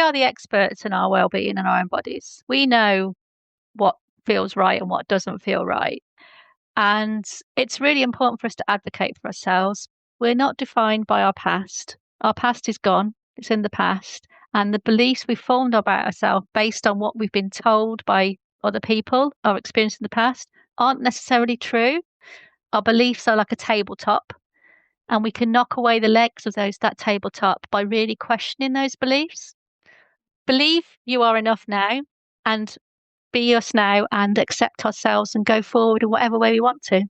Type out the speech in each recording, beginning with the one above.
are the experts in our well-being and our own bodies. We know what feels right and what doesn't feel right. And it's really important for us to advocate for ourselves. We're not defined by our past. Our past is gone. It's in the past. And the beliefs we've formed about ourselves based on what we've been told by other people, our experience in the past, aren't necessarily true. Our beliefs are like a tabletop, and we can knock away the legs of that tabletop by really questioning those beliefs. Believe you are enough now, and be us now, and accept ourselves and go forward in whatever way we want to.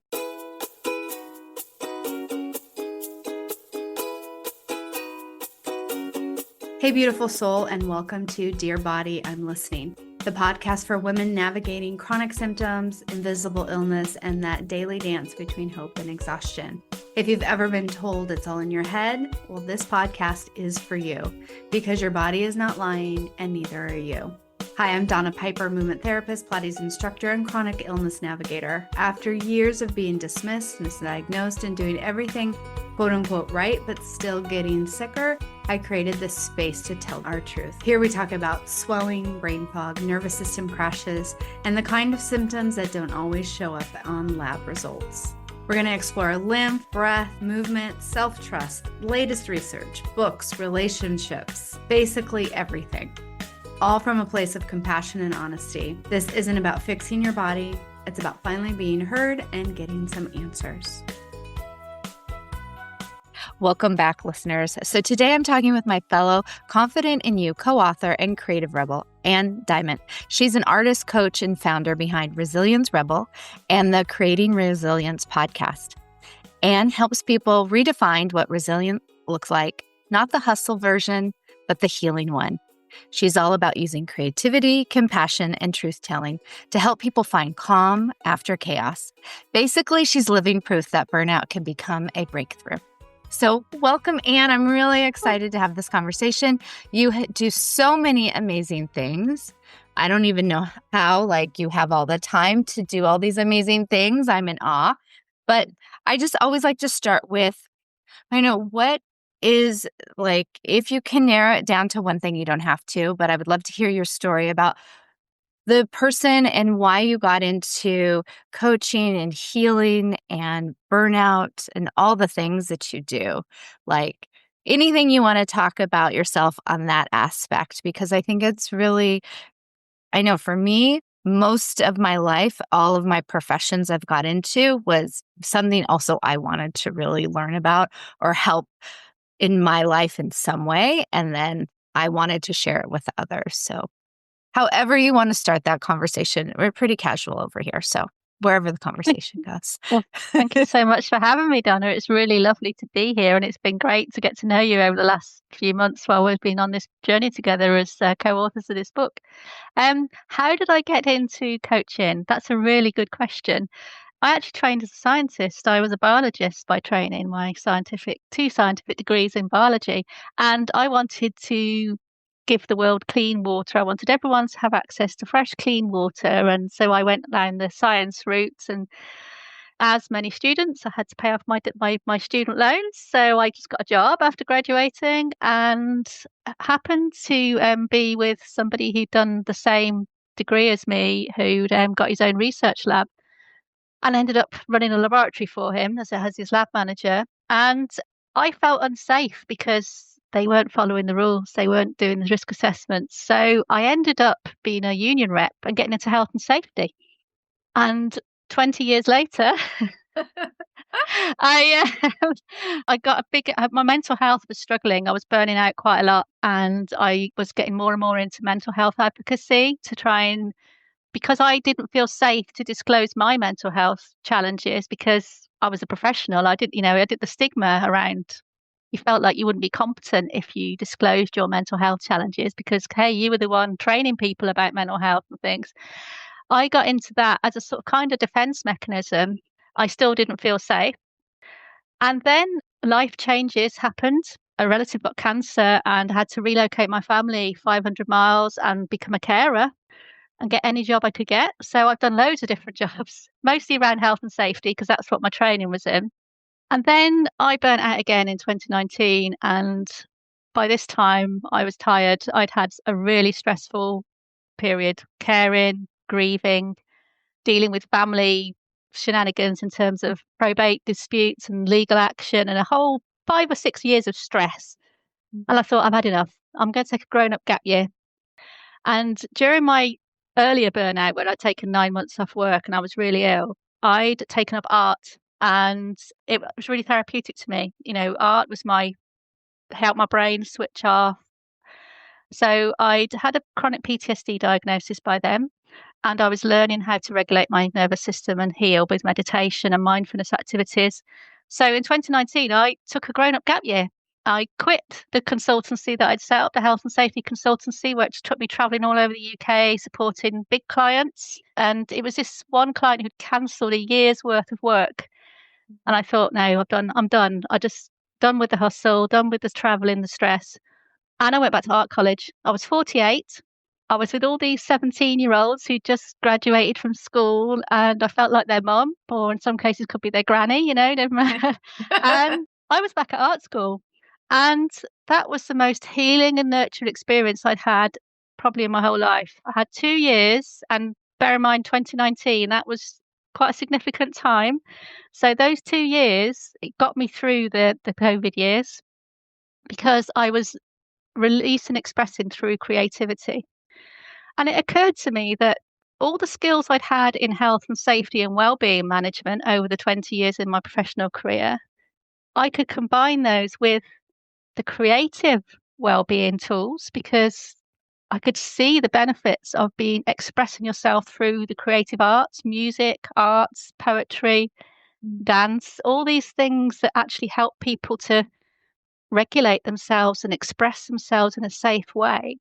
Hey, beautiful soul, and welcome to Dear Body, I'm Listening, the podcast for women navigating chronic symptoms, invisible illness, and that daily dance between hope and exhaustion. If you've ever been told it's all in your head, well, this podcast is for you because your body is not lying and neither are you. Hi, I'm Donna Piper, movement therapist, Pilates instructor, and chronic illness navigator. After years of being dismissed, misdiagnosed, and doing everything quote unquote right, but still getting sicker, I created this space to tell our truth. Here we talk about swelling, brain fog, nervous system crashes, and the kind of symptoms that don't always show up on lab results. We're going to explore lymph, breath, movement, self-trust, latest research, books, relationships, basically everything. All from a place of compassion and honesty. This isn't about fixing your body. It's about finally being heard and getting some answers. Welcome back, listeners. So today I'm talking with my fellow Confident in You co-author and creative rebel, Anne Diment. She's an artist, coach, and founder behind Resilience Rebel and the Creating Resilience podcast. Anne helps people redefine what resilient looks like, not the hustle version, but the healing one. She's all about using creativity, compassion, and truth-telling to help people find calm after chaos. Basically, she's living proof that burnout can become a breakthrough. So welcome, Anne. I'm really excited to have this conversation. You do so many amazing things. I don't even know how, you have all the time to do all these amazing things. I'm in awe. But I just always like to start with, what is if you can narrow it down to one thing, you don't have to, but I would love to hear your story about the person and why you got into coaching and healing and burnout and all the things that you do. Anything you want to talk about yourself on that aspect, because I think it's really, I know for me, most of my life, all of my professions I've got into was something also I wanted to really learn about or help in my life in some way. And then I wanted to share it with others. So however you want to start that conversation, we're pretty casual over here. So wherever the conversation goes. Well, thank you so much for having me, Donna. It's really lovely to be here. And it's been great to get to know you over the last few months while we've been on this journey together as co-authors of this book. How did I get into coaching? That's a really good question. I actually trained as a scientist. I was a biologist by training, two scientific degrees in biology. And I wanted to give the world clean water. I wanted everyone to have access to fresh, clean water. And so I went down the science route. And as many students, I had to pay off my student loans. So I just got a job after graduating and happened to be with somebody who'd done the same degree as me, who'd got his own research lab. And ended up running a laboratory for him as his lab manager. And I felt unsafe because they weren't following the rules. They weren't doing the risk assessments. So I ended up being a union rep and getting into health and safety. And 20 years later, I got my mental health was struggling. I was burning out quite a lot. And I was getting more and more into mental health advocacy to try and, because I didn't feel safe to disclose my mental health challenges because I was a professional. I did the stigma around, you felt like you wouldn't be competent if you disclosed your mental health challenges because, hey, you were the one training people about mental health and things. I got into that as a sort of kind of defense mechanism. I still didn't feel safe. And then life changes happened. A relative got cancer and had to relocate my family 500 miles and become a carer and get any job I could get. So I've done loads of different jobs, mostly around health and safety, because that's what my training was in. And then I burnt out again in 2019 and by this time I was tired. I'd had a really stressful period, caring, grieving, dealing with family shenanigans in terms of probate disputes and legal action, and a whole 5 or 6 years of stress. And I thought, I've had enough. I'm going to take a grown-up gap year. And during my earlier burnout, when I'd taken 9 months off work and I was really ill, I'd taken up art, and it was really therapeutic to me. Art was helped my brain switch off. So I'd had a chronic PTSD diagnosis by then, and I was learning how to regulate my nervous system and heal with meditation and mindfulness activities. So in 2019, I took a grown-up gap year. I quit the consultancy that I'd set up, the health and safety consultancy, which took me traveling all over the UK, supporting big clients. And it was this one client who'd cancelled a year's worth of work. And I thought, no, I'm done. I just done with the hustle, done with the traveling, the stress. And I went back to art college. I was 48. I was with all these 17-year-olds who just graduated from school, and I felt like their mum, or in some cases could be their granny, never mind. And I was back at art school. And that was the most healing and nurturing experience I'd had probably in my whole life. I had 2 years, and bear in mind 2019, that was quite a significant time. So those 2 years, it got me through the COVID years, because I was releasing and expressing through creativity. And it occurred to me that all the skills I'd had in health and safety and wellbeing management over the 20 years in my professional career, I could combine those with the creative wellbeing tools, because I could see the benefits of expressing yourself through the creative arts, music, arts, poetry, dance, all these things that actually help people to regulate themselves and express themselves in a safe way.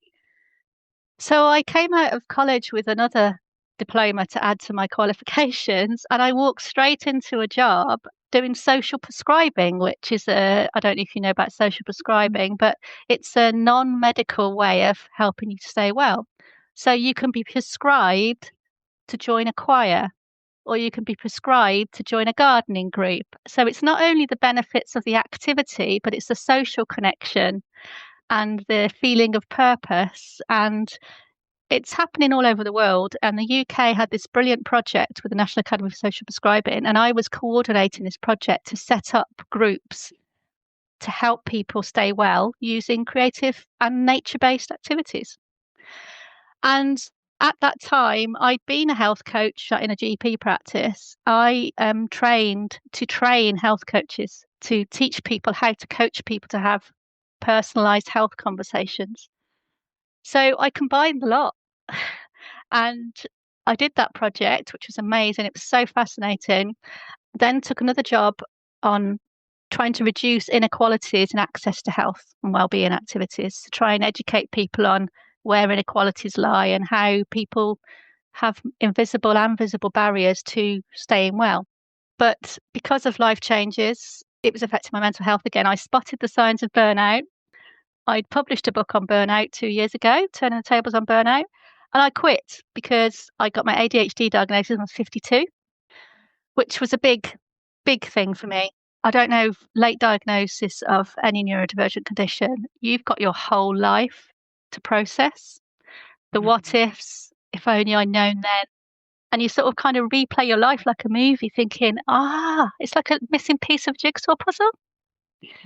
So I came out of college with another diploma to add to my qualifications, and I walked straight into a job doing social prescribing, which is I don't know if you know about social prescribing, but it's a non-medical way of helping you to stay well. So you can be prescribed to join a choir, or you can be prescribed to join a gardening group. So it's not only the benefits of the activity, but it's the social connection and the feeling of purpose. And it's happening all over the world. And the UK had this brilliant project with the National Academy for Social Prescribing, and I was coordinating this project to set up groups to help people stay well using creative and nature-based activities. And at that time, I'd been a health coach in a GP practice. I trained to train health coaches to teach people how to coach people to have personalized health conversations. So I combined a lot. And I did that project, which was amazing. It was so fascinating. Then took another job on trying to reduce inequalities in access to health and wellbeing activities, to try and educate people on where inequalities lie and how people have invisible and visible barriers to staying well. But because of life changes, it was affecting my mental health again. I spotted the signs of burnout. I'd published a book on burnout 2 years ago, Turning the Tables on Burnout, and I quit because I got my ADHD diagnosis when I was 52, which was a big, big thing for me. I don't know, late diagnosis of any neurodivergent condition, you've got your whole life to process. The what ifs, if only I'd known then. And you sort of kind of replay your life like a movie, thinking, it's like a missing piece of jigsaw puzzle.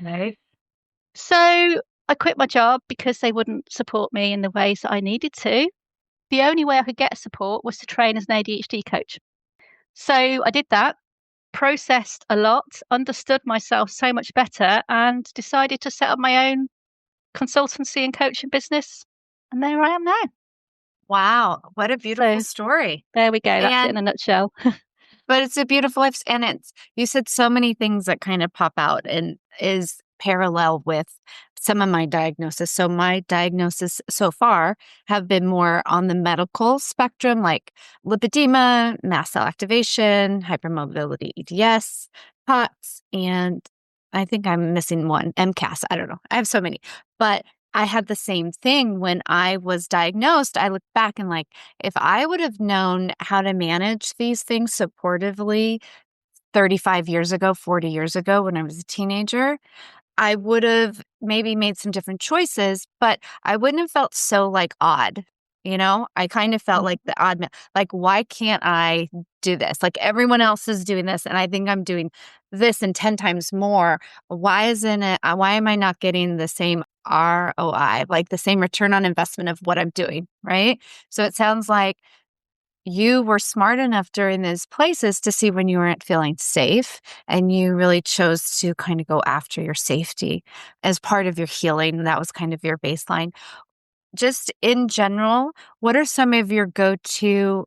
Right. So I quit my job because they wouldn't support me in the ways that I needed to. The only way I could get support was to train as an ADHD coach. So I did that, processed a lot, understood myself so much better, and decided to set up my own consultancy and coaching business. And there I am now. Wow. What a beautiful story. There we go. That's it in a nutshell. But it's a beautiful life. And you said so many things that kind of pop out and is parallel with some of my diagnosis. So my diagnosis so far have been more on the medical spectrum, like lipedema, mast cell activation, hypermobility EDS, POTS, and I think I'm missing one, MCAS. I don't know. I have so many. But I had the same thing when I was diagnosed. I look back and if I would have known how to manage these things supportively 35 years ago, 40 years ago when I was a teenager, I would have maybe made some different choices, but I wouldn't have felt so like odd. I kind of felt like the odd, like, why can't I do this? Like everyone else is doing this and I think I'm doing this and 10 times more. Why am I not getting the same ROI, like the same return on investment of what I'm doing? Right. So it sounds like you were smart enough during these places to see when you weren't feeling safe, and you really chose to kind of go after your safety as part of your healing. That was kind of your baseline. Just in general, what are some of your go-to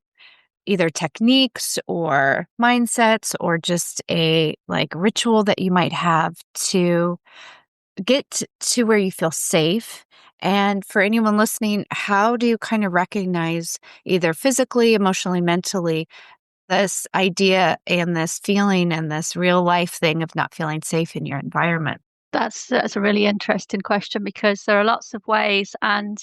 either techniques or mindsets or just a like ritual that you might have to get to where you feel safe? And for anyone listening, how do you kind of recognize either physically, emotionally, mentally, this idea and this feeling and this real life thing of not feeling safe in your environment? That's a really interesting question because there are lots of ways. And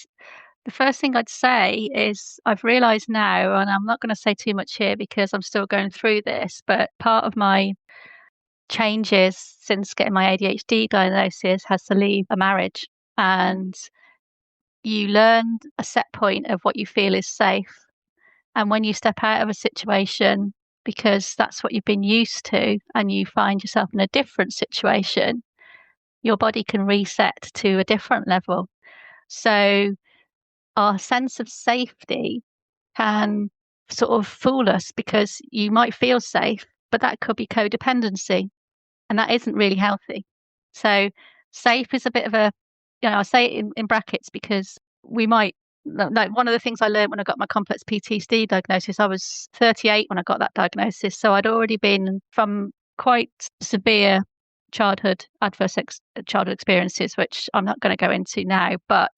the first thing I'd say is I've realized now, and I'm not going to say too much here because I'm still going through this, but part of my changes since getting my ADHD diagnosis has to leave a marriage. And you learn a set point of what you feel is safe. And when you step out of a situation, because that's what you've been used to, and you find yourself in a different situation, your body can reset to a different level. So our sense of safety can sort of fool us because you might feel safe, but that could be codependency, and that isn't really healthy. So safe is a bit of a, I say it in brackets because we might, like one of the things I learned when I got my complex PTSD diagnosis, I was 38 when I got that diagnosis. So I'd already been from quite severe childhood experiences, which I'm not going to go into now, but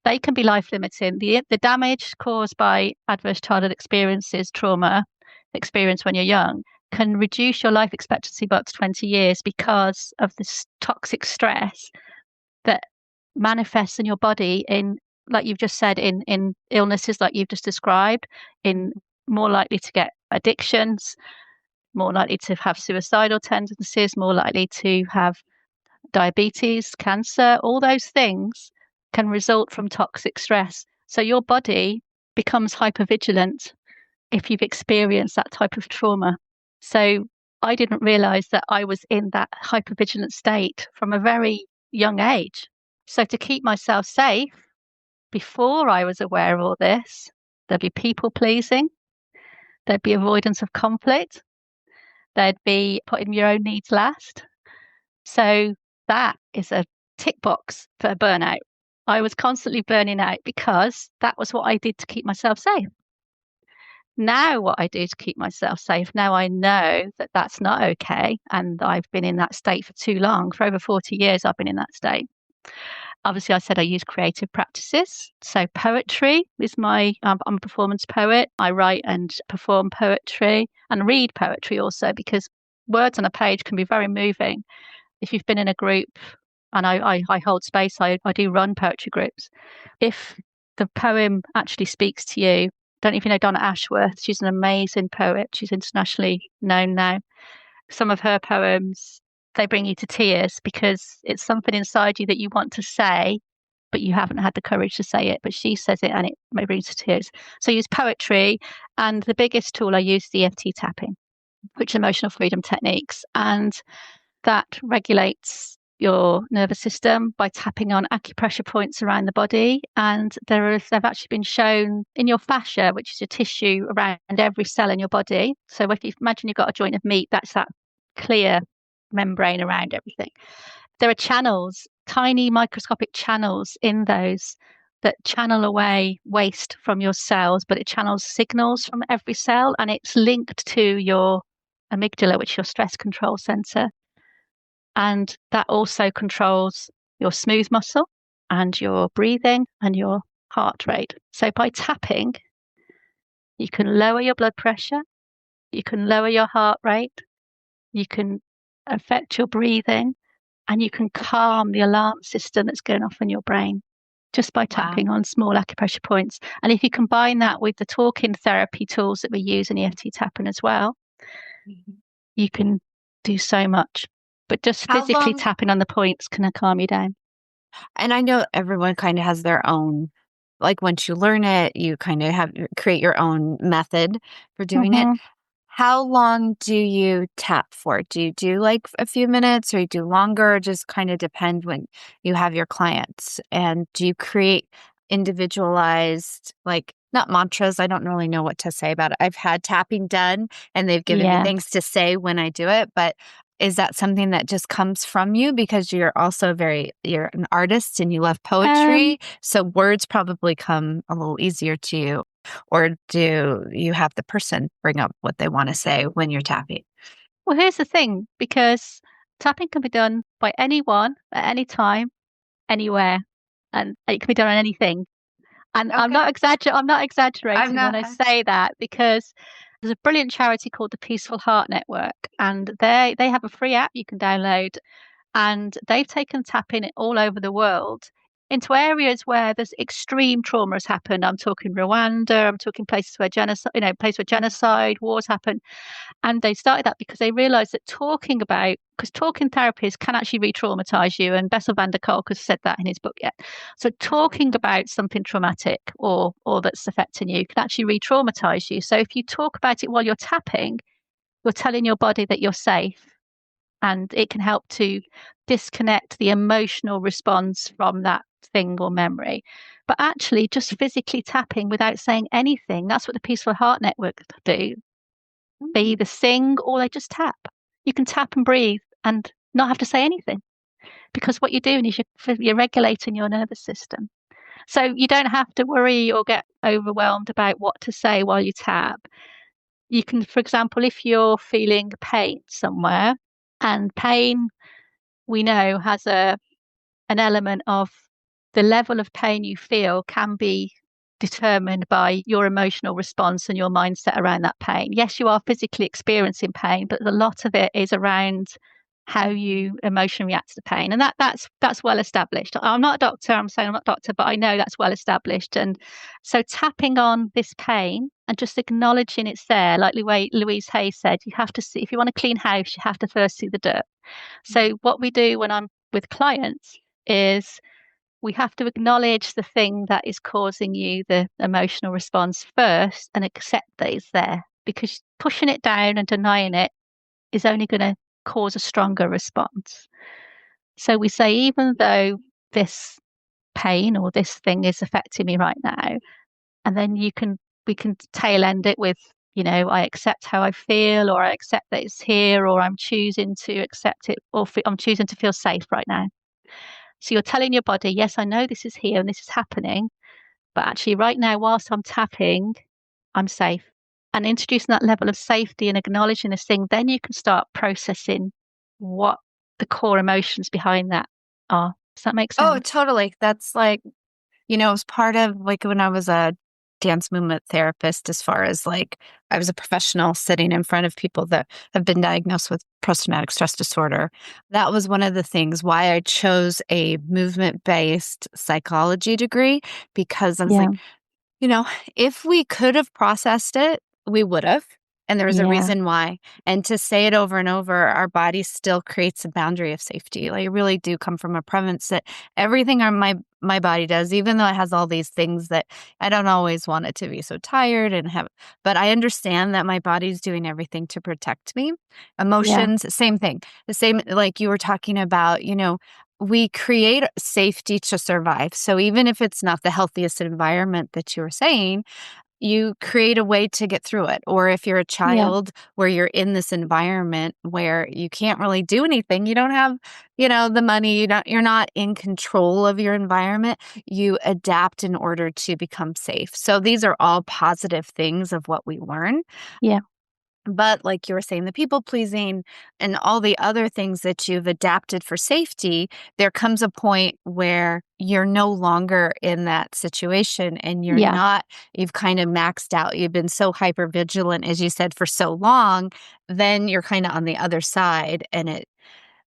they can be life limiting. The damage caused by adverse childhood experiences, trauma experience when you're young, can reduce your life expectancy by up to 20 years because of this toxic stress that manifests in your body in, like you've just said, in illnesses like you've just described, in more likely to get addictions, more likely to have suicidal tendencies, more likely to have diabetes, cancer. All those things can result from toxic stress. So your body becomes hypervigilant if you've experienced that type of trauma. So I didn't realize that I was in that hypervigilant state from a very young age. So to keep myself safe, before I was aware of all this, there'd be people pleasing, there'd be avoidance of conflict, there'd be putting your own needs last. So that is a tick box for burnout. I was constantly burning out because that was what I did to keep myself safe. Now, what I do to keep myself safe, now I know that that's not okay. And I've been in that state for too long. For over 40 years, I've been in that state. Obviously, I said I use creative practices. So poetry is I'm a performance poet. I write and perform poetry and read poetry also, because words on a page can be very moving. If you've been in a group, and I hold space, I do run poetry groups. If the poem actually speaks to you, don't even know Donna Ashworth. She's an amazing poet. She's internationally known now. Some of her poems, they bring you to tears because it's something inside you that you want to say, but you haven't had the courage to say it. But she says it and it may bring you to tears. So I use poetry, and the biggest tool I use is EFT tapping, which is emotional freedom techniques. And that regulates your nervous system by tapping on acupressure points around the body. And they've actually been shown in your fascia, which is your tissue around every cell in your body. So if you imagine you've got a joint of meat, that's that clear membrane around everything. There are channels, tiny microscopic channels in those that channel away waste from your cells, but it channels signals from every cell, and it's linked to your amygdala, which is your stress control center. And that also controls your smooth muscle and your breathing and your heart rate. So by tapping, you can lower your blood pressure, you can lower your heart rate, you can affect your breathing, and you can calm the alarm system that's going off in your brain just by tapping on small acupressure points. And if you combine that with the talking therapy tools that we use in EFT tapping as well, you can do so much. But just How physically long? tapping on the points can calm you down. And I know everyone kind of has their own, like once you learn it, you kind of have create your own method for doing it. Hmm. How long do you tap for? Do you do like a few minutes or you do longer? Or just kind of depend when you have your clients? And do you create individualized, like not mantras? I don't really know what to say about it. I've had tapping done and they've given me Yeah. things to say when I do it, but is that something that just comes from you because you're an artist and you love Um, poetry? So words probably come a little easier to you. Or do you have the person bring up what they want to say when you're tapping? well, here's the thing, because tapping can be done by anyone at any time, anywhere, and it can be done on anything. And Okay. I'm not I'm exaggerating when not. I say that, because there's a brilliant charity called the Peaceful Heart Network, and they have a free app you can download, and they've taken tapping all over the world into areas where there's extreme trauma has happened. I'm talking Rwanda, I'm talking places where genocide, places where genocide, wars happen. And they started that because they realized that because talking therapies can actually re-traumatize you. And Bessel van der Kolk has said that in his book yet. So talking about something traumatic or that's affecting you can actually re-traumatize you. So if you talk about it while you're tapping, you're telling your body that you're safe, and it can help to disconnect the emotional response from that thing or memory. But actually, just physically tapping without saying anything, that's what the Peaceful Heart Network do. They Mm. either sing or they just tap. You can tap and breathe and not have to say anything, because what you're doing is you're regulating your nervous system. So you don't have to worry or get overwhelmed about what to say while you tap. You can, for example, if you're feeling pain somewhere, and pain we know has an element of the level of pain you feel can be determined by your emotional response and your mindset around that pain. Yes, you are physically experiencing pain, but a lot of it is around how you emotionally react to the pain. And that's well established. I'm not a doctor, I'm saying I'm not a doctor, but I know that's well established. And so tapping on this pain and just acknowledging it's there, like the way Louise Hay said, you have to see, if you want a clean house, you have to first see the dirt. So what we do when I'm with clients is we have to acknowledge the thing that is causing you the emotional response first and accept that it's there, because pushing it down and denying it is only going to cause a stronger response. So we say, even though this pain or this thing is affecting me right now, and then we can tail end it with, I accept how I feel, or I accept that it's here, or I'm choosing to accept it, or I'm choosing to feel safe right now. So you're telling your body, yes, I know this is here and this is happening, but actually, right now, whilst I'm tapping, I'm safe. And introducing that level of safety and acknowledging this thing, then you can start processing what the core emotions behind that are. Does that make Oh, sense? totally. That's like, it was part of like when I was a dance movement therapist, as far as like I was a professional sitting in front of people that have been diagnosed with post-traumatic stress disorder. That was one of the things why I chose a movement-based psychology degree, because I was Yeah. like, you know, if we could have processed it, we would have. And there was a Yeah. reason why. And to say it over and over, our body still creates a boundary of safety. Like, I really do come from a premise that everything my body does, even though it has all these things that I don't always want it to be so tired and have, but I understand that my body's doing everything to protect me. Yeah. Emotions, same thing. The same, like you were talking about, we create safety to survive. So even if it's not the healthiest environment that you were saying, you create a way to get through it. Or if you're a Yeah. child where you're in this environment where you can't really do anything, you don't have, the money, you're not in control of your environment, you adapt in order to become safe. So these are all positive things of what we learn. Yeah. But like you were saying, the people pleasing and all the other things that you've adapted for safety, there comes a point where you're no longer in that situation and Yeah. you've kind of maxed out. You've been so hyper vigilant, as you said, for so long, then you're kind of on the other side and it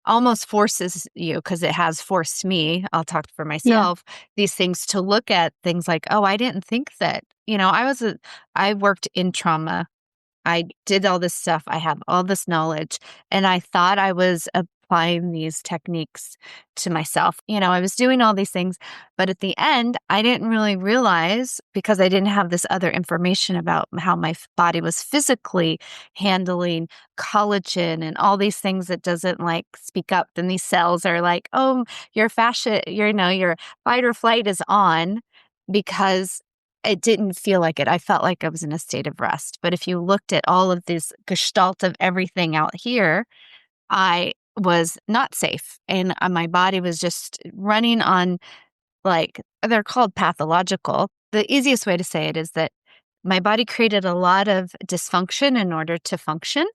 almost forces you, because it has forced me, I'll talk for Yeah. myself, these things to look at things like, oh, I didn't think that, I worked in trauma. I did all this stuff. I have all this knowledge. And I thought I was a applying these techniques to myself. I was doing all these things, but at the end, I didn't really realize, because I didn't have this other information about how my body was physically handling collagen and all these things that doesn't like speak up. Then these cells are like, oh, your fascia, your fight or flight is on, because it didn't feel like it. I felt like I was in a state of rest. But if you looked at all of this gestalt of everything out here, I was not safe. And my body was just running on, like, they're called pathological. The easiest way to say it is that my body created a lot of dysfunction in order to function.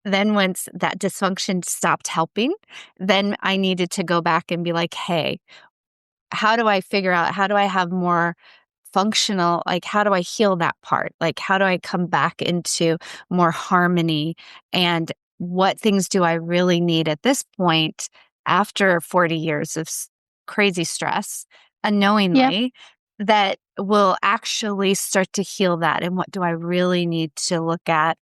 Then once that dysfunction stopped helping, then I needed to go back and be like, hey, how do I figure out, how do I have more functional, like, how do I heal that part? Like, how do I come back into more harmony? And what things do I really need at this point after 40 years of crazy stress, Yeah. unknowingly, that will actually start to heal that? And what do I really need to look at?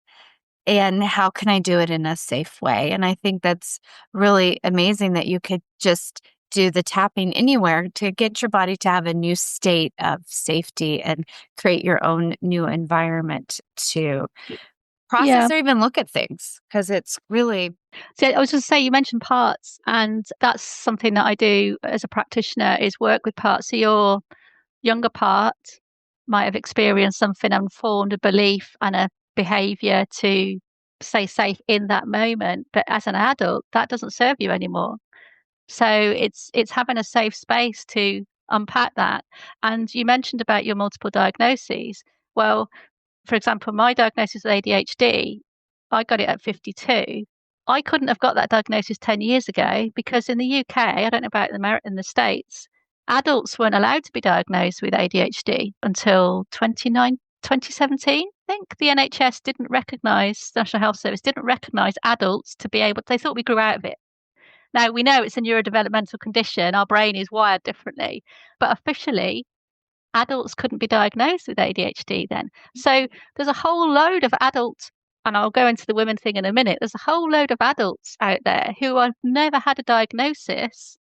And how can I do it in a safe way? And I think that's really amazing that you could just do the tapping anywhere to get your body to have a new state of safety and create your own new environment to Yeah. process or even look at things, because it's really. So I was just say, you mentioned parts, and that's something that I do as a practitioner, is work with parts. So your younger part might have experienced something and formed a belief and a behavior to stay safe in that moment, but as an adult, that doesn't serve you anymore. So it's having a safe space to unpack that. And you mentioned about your multiple diagnoses. Well, for example, my diagnosis of ADHD, I got it at 52. I couldn't have got that diagnosis 10 years ago because in the UK, I don't know about in the States, adults weren't allowed to be diagnosed with ADHD until 2017. I think the NHS didn't recognise, National Health Service didn't recognise adults to be able, they thought we grew out of it. Now we know it's a neurodevelopmental condition, our brain is wired differently, but officially adults couldn't be diagnosed with ADHD then. So there's a whole load of adults, and I'll go into the women thing in a minute. There's a whole load of adults out there who have never had a diagnosis,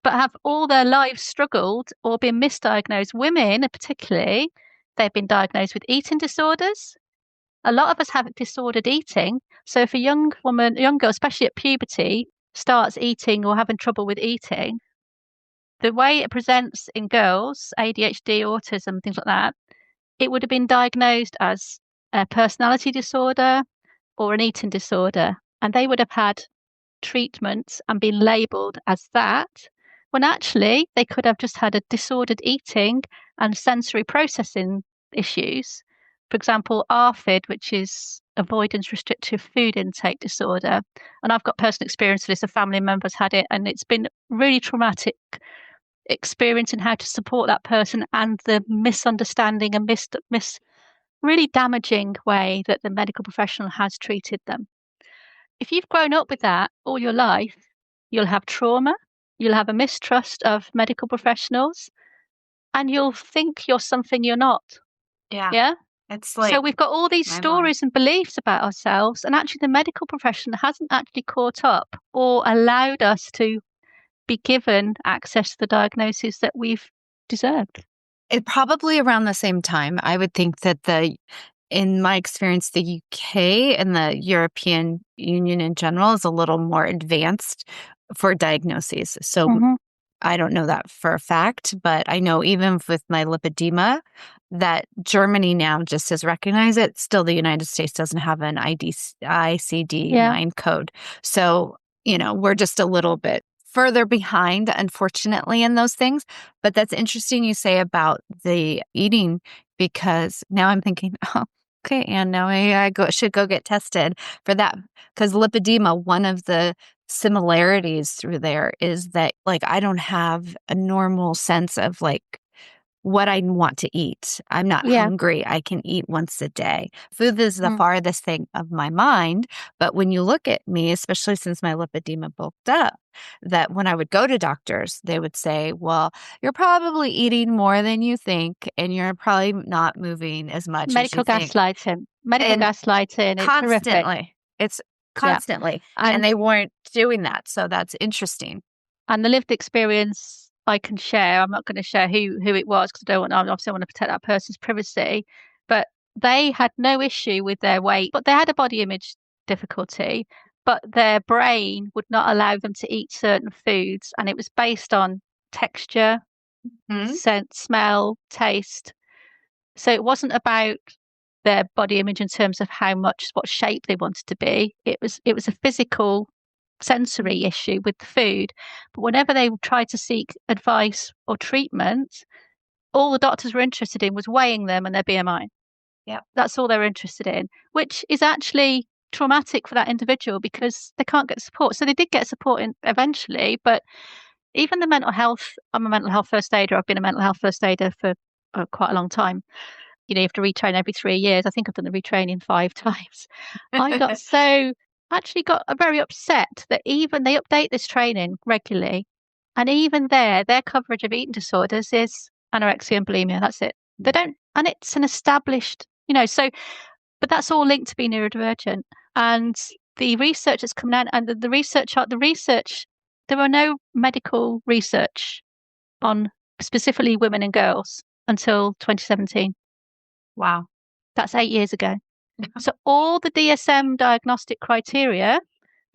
but have all their lives struggled or been misdiagnosed. Women, particularly, they've been diagnosed with eating disorders. A lot of us have disordered eating. So if a young woman, young girl, especially at puberty, starts eating or having trouble with eating, the way it presents in girls, ADHD, autism, things like that, it would have been diagnosed as a personality disorder or an eating disorder. And they would have had treatments and been labelled as that, when actually they could have just had a disordered eating and sensory processing issues. For example, ARFID, which is avoidance restrictive food intake disorder. And I've got personal experience of this, a family member's had it, and it's been really traumatic experience in how to support that person, and the misunderstanding and really damaging way that the medical professional has treated them. If you've grown up with that all your life, you'll have trauma, you'll have a mistrust of medical professionals, and you'll think you're something you're not. Yeah. Yeah. It's like, so we've got all these stories and beliefs about ourselves, and actually the medical profession hasn't actually caught up or allowed us to be given access to the diagnosis that we've deserved. It probably around the same time. I would think that in my experience, the UK and the European Union in general is a little more advanced for diagnoses. So I don't know that for a fact, but I know even with my lipedema, that Germany now just has recognized it. Still, the United States doesn't have an ICD-9 code. So, we're just a little bit further behind, unfortunately, in those things. But that's interesting you say about the eating, because now I'm thinking, oh, okay, and now I should go get tested for that. Because lipedema, one of the similarities through there is that, like, I don't have a normal sense of like what I want to eat. I'm not hungry. I can eat once a day. Food is the farthest thing of my mind. But when you look at me, especially since my lipedema bulked up, that when I would go to doctors, they would say, well, you're probably eating more than you think, and you're probably not moving as much as you think. Medical gaslighting. It's constantly. horrific. It's constantly. And And they weren't doing that. So that's interesting. the lived experience I can share, I'm not going to share who it was because I don't want, obviously I want to protect that person's privacy, but they had no issue with their weight, but they had a body image difficulty, but their brain would not allow them to eat certain foods, and it was based on texture, Hmm. scent, smell, taste. So it wasn't about their body image in terms of what shape they wanted to be. It was a physical sensory issue with the food. But whenever they tried to seek advice or treatment, all the doctors were interested in was weighing them and their BMI. Yeah. That's all they're interested in, which is actually traumatic for that individual because they can't get support. So they did get support eventually, but even the mental health, I'm a mental health first aider. I've been a mental health first aider for quite a long time. You have to retrain every 3 years. I think I've done the retraining 5 times. I got actually got very upset that even they update this training regularly. And even their coverage of eating disorders is anorexia and bulimia. That's it. They don't, and it's an established, but that's all linked to being neurodivergent. And the research that's coming out, and the research, there were no medical research on specifically women and girls until 2017. Wow. That's 8 years ago. So all the DSM diagnostic criteria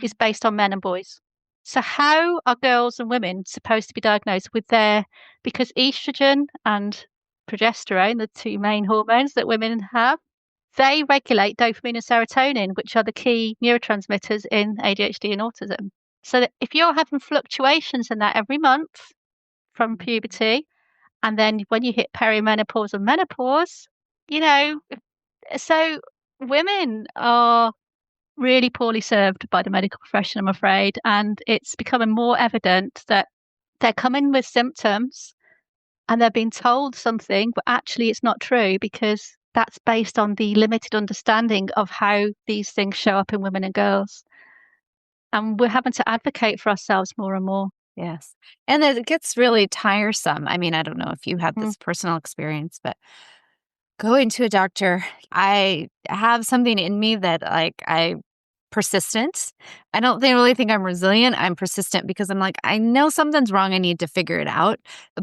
is based on men and boys. So how are girls and women supposed to be diagnosed because estrogen and progesterone, the two main hormones that women have, they regulate dopamine and serotonin, which are the key neurotransmitters in ADHD and autism. So that if you're having fluctuations in that every month from puberty, and then when you hit perimenopause and menopause, you know, so women are really poorly served by the medical profession, I'm afraid. And it's becoming more evident that they're coming with symptoms and they're being told something, but actually it's not true because that's based on the limited understanding of how these things show up in women and girls. And we're having to advocate for ourselves more and more. Yes. And it gets really tiresome. I mean, I don't know if you had Mm. this personal experience, but going to a doctor, I have something in me that I persistent. I don't really think I'm resilient. I'm persistent because I'm like, I know something's wrong. I need to figure it out.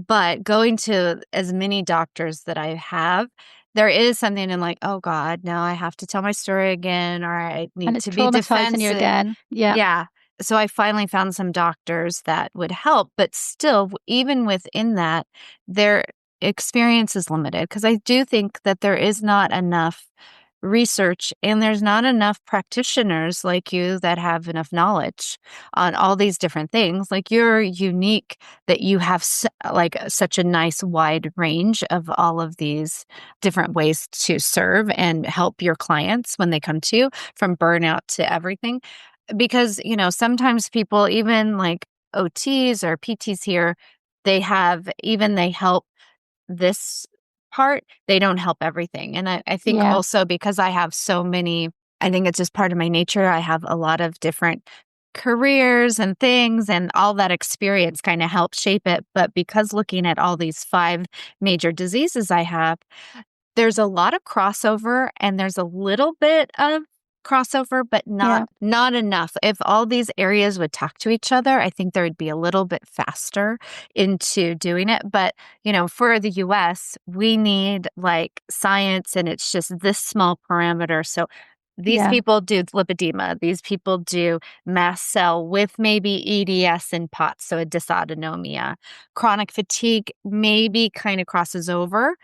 But going to as many doctors that I have, there is something in like, oh God, now I have to tell my story again, or I And need it's to be traumatizing you defensive. again. Yeah. Yeah. So I finally found some doctors that would help, but still, even within that, their experience is limited because I do think that there is not enough research and there's not enough practitioners like you that have enough knowledge on all these different things. Like you're unique that you have such a nice wide range of all of these different ways to serve and help your clients when they come to you, from burnout to everything. Because, sometimes people, even like OTs or PTs here, they help this part, they don't help everything. And I think Yeah. also because I have so many, I think it's just part of my nature. I have a lot of different careers and things, and all that experience kind of helps shape it. But because looking at all these 5 major diseases I have, there's a lot of crossover and there's a little bit of crossover, but Yeah. not enough. If all these areas would talk to each other, I think there would be a little bit faster into doing it. But, for the US, we need like science and it's just this small parameter. So these Yeah. people do lipedema. These people do mast cell with maybe EDS and POTS, so a dysautonomia. Chronic fatigue maybe kind of crosses over,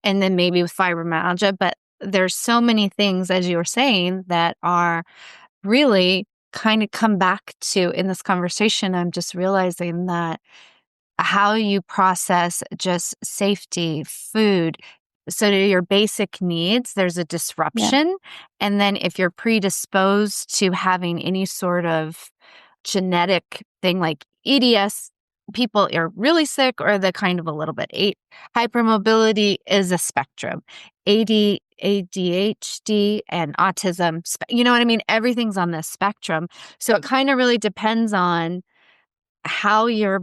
and then maybe with fibromyalgia. But there's so many things, as you were saying, that are really kind of come back to in this conversation. I'm just realizing that how you process just safety, food, so to your basic needs, there's a Yeah. disruption. And then if you're predisposed to having any sort of genetic thing like EDS, people are really sick or the kind of a little bit. Hypermobility is a spectrum. ADHD and autism, you know what I mean? Everything's on this spectrum. So it kind of really depends on how you're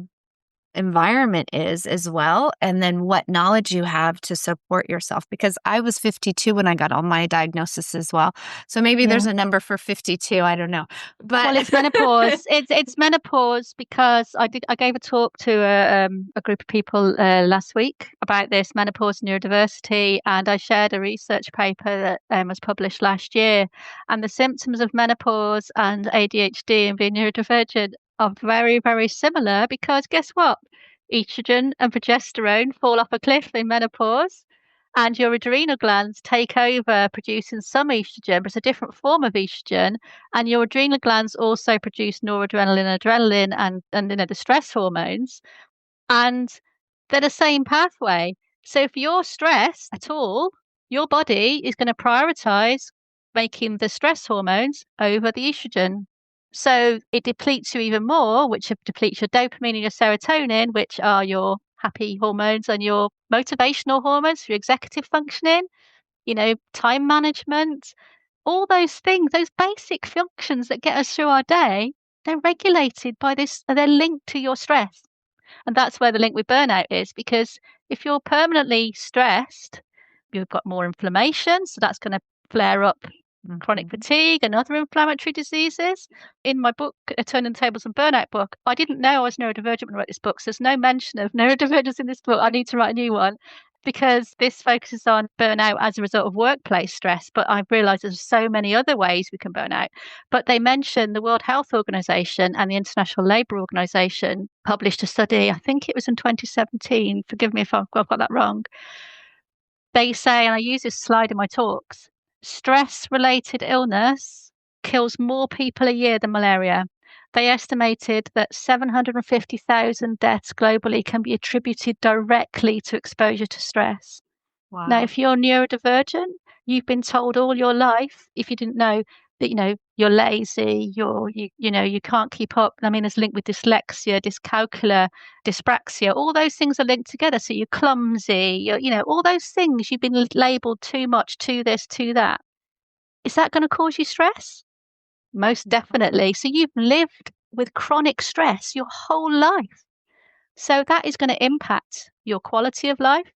environment is as well, and then what knowledge you have to support yourself. Because I was 52 when I got all my diagnosis as well. So maybe Yeah. there's a number for 52. I don't know. But Well, it's menopause. It's menopause because I gave a talk to a group of people last week about this menopause neurodiversity, and I shared a research paper that was published last year. And the symptoms of menopause and ADHD and being neurodivergent are very, very similar because guess what? Estrogen and progesterone fall off a cliff in menopause. And your adrenal glands take over producing some estrogen, but it's a different form of estrogen. And your adrenal glands also produce noradrenaline, adrenaline, and the stress hormones. And they're the same pathway. So if you're stressed at all, your body is going to prioritize making the stress hormones over the estrogen. So it depletes you even more, which depletes your dopamine and your serotonin, which are your happy hormones and your motivational hormones for your executive functioning, time management, all those things, those basic functions that get us through our day, they're regulated by this, they're linked to your stress. And that's where the link with burnout is, because if you're permanently stressed, you've got more inflammation. So that's going to flare up chronic fatigue and other inflammatory diseases. In my book, A Turning the Tables on Burnout book, I didn't know I was neurodivergent when I wrote this book. So there's no mention of neurodivergence in this book. I need to write a new one because this focuses on burnout as a result of workplace stress. But I've realized there's so many other ways we can burn out. But they mention the World Health Organization and the International Labour Organization published a study, I think it was in 2017. Forgive me if I've got that wrong. They say, and I use this slide in my talks, stress-related illness kills more people a year than malaria. They estimated that 750,000 deaths globally can be attributed directly to exposure to stress. wow. Now, if you're neurodivergent, you've been told all your life, if you didn't know, that you're lazy, you can't keep up. I mean, it's linked with dyslexia, dyscalculia, dyspraxia. All those things are linked together. So you're clumsy. All those things you've been labelled too much, to this, to that. Is that going to cause you stress? Most definitely. So you've lived with chronic stress your whole life. So that is going to impact your quality of life.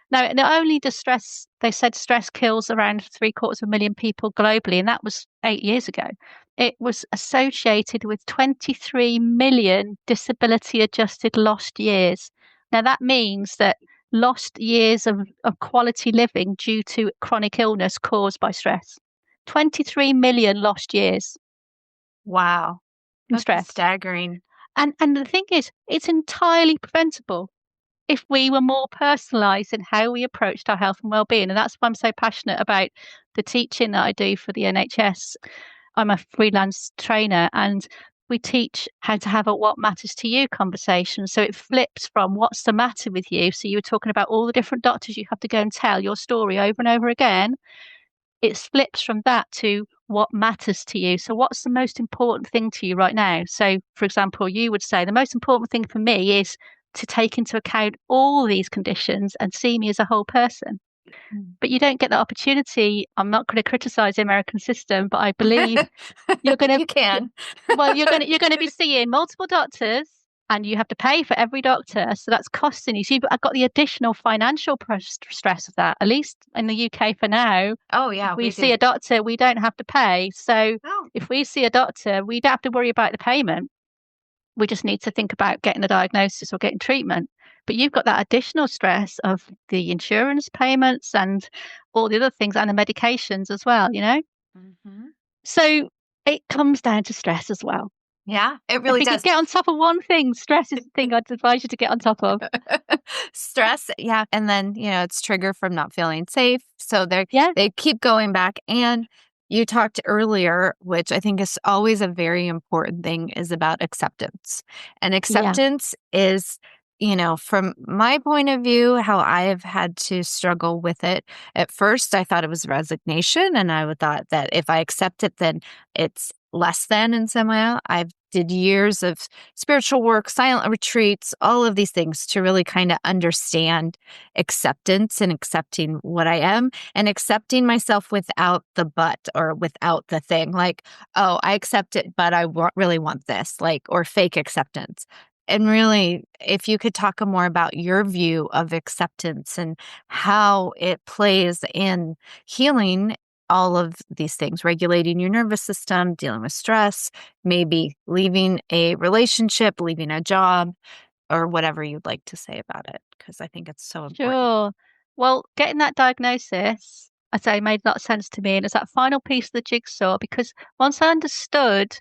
Now, not only does stress, they said stress kills around 750,000 people globally, and that was 8 years ago. It was associated with 23 million disability adjusted lost years. Now, that means that lost years of quality living due to chronic illness caused by stress. 23 million lost years. Wow. That's stress. Staggering. And the thing is, it's entirely preventable if we were more personalised in how we approached our health and well-being. And that's why I'm so passionate about the teaching that I do for the NHS. I'm a freelance trainer and we teach how to have a what matters to you conversation. So it flips from what's the matter with you. So you were talking about all the different doctors you have to go and tell your story over and over again. It flips from that to what matters to you. So what's the most important thing to you right now? So, for example, you would say the most important thing for me is to take into account all these conditions and see me as a whole person. But you don't get the opportunity. I'm not going to criticize the American system, but I believe you're going to. You can. Well, you're going to be seeing multiple doctors, and you have to pay for every doctor. So that's costing you. So I've got the additional financial stress of that. At least in the UK for now. Oh yeah, we see a doctor, we don't have to pay. So if we see a doctor, we don't have to worry about the payment. We just need to think about getting a diagnosis or getting treatment. But you've got that additional stress of the insurance payments and all the other things and the medications as well, Mm-hmm. So it comes down to stress as well. Yeah, it really does. If you get on top of one thing, stress is the thing I'd advise you to get on top of. Stress, yeah. And then, it's trigger from not feeling safe. So they keep going back. And you talked earlier, which I think is always a very important thing, is about acceptance. And acceptance is, from my point of view, how I have had to struggle with it. At first, I thought it was resignation. And I would thought that if I accept it, then it's less than in somehow. I've did years of spiritual work, silent retreats, all of these things to really kind of understand acceptance and accepting what I am and accepting myself without the but or without the thing. Like, oh, I accept it, but I really want this, or fake acceptance. And really, if you could talk more about your view of acceptance and how it plays in healing all of these things, regulating your nervous system, dealing with stress, maybe leaving a relationship, leaving a job, or whatever you'd like to say about it, because I think it's so important. Sure. Well, getting that diagnosis, I say, made a lot of sense to me, and it's that final piece of the jigsaw because once I understood